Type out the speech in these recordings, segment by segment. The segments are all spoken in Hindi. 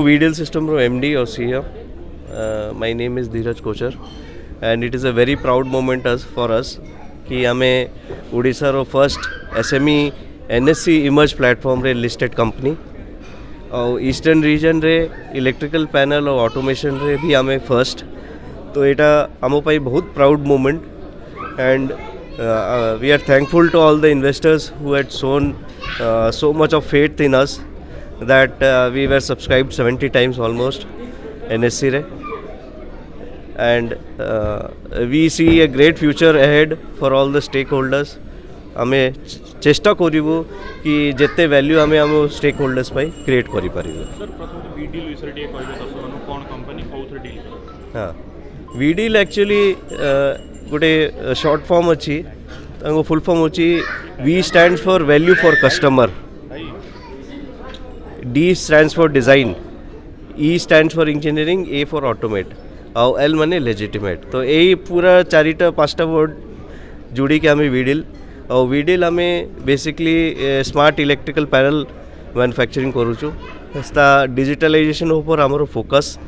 VDL System रो MD और CEO. My name is Dheeraj Kochar and it is a very proud moment for us कि हमें ओडिशा रो first SME NSE emerge platform रे लिस्टेड कंपनी और ईस्टर्न रीजन रे इलेक्ट्रिकल पैनल और ऑटोमेशन रे भी हमें फर्स्ट तो एटा आम पाई बहुत proud moment and we are thankful to all the investors who had shown so much of faith in us that we were subscribed 70 times almost NSE re and we see a great future ahead for all the stakeholders. आमे चेष्टा करिवु कि जेते वैल्यू आमे हम स्टेक होल्डर्स पाई क्रिएट करि परिबु. सर प्रथम वीडील विषय टे कहबे दर्शक मानु कोन कंपनी कोथरे डील. हां वीडील एक्चुअली गोटे शॉर्ट फॉर्म अछि तांको फुल फॉर्म अछि V stands for value for customer, D stands for design, E stands for engineering, A for automate और एल माने लेजिटिमेट. तो यही पूरा चारिटा पांचटा वर्ड जोड़ी के हमें वीडील और वीडील आम basically smart electrical panel manufacturing करूँ. डिजिटलाइजेशन ऊपर आमर फोकस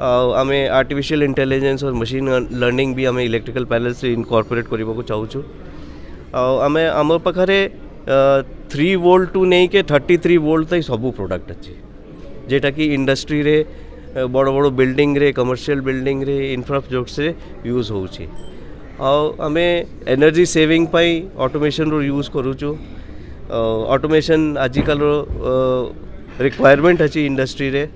आम आर्टिफिशियल इंटेलिजेंस और मशीन लर्निंग भी आम इलेक्ट्रिकल पैनल से इनकॉर्पोरेट करने को चाहूँ. आम आम पाखे 3 वोल्ट टू नहीं के 33 वोल्ट तक सबू प्रोडक्ट अच्छी जेटा कि इंडस्ट्री रे बड़ बड़ बिल्डिंग रे कमर्शियल बिल्डिंग रे इंफ्रास्ट्रक्चर से यूज होची और आमे एनर्जी सेविंग पाई ऑटोमेशन रो यूज करूचु. ऑटोमेशन आजिकल रो रिक्वायरमेंट अच्छी इंडस्ट्री रे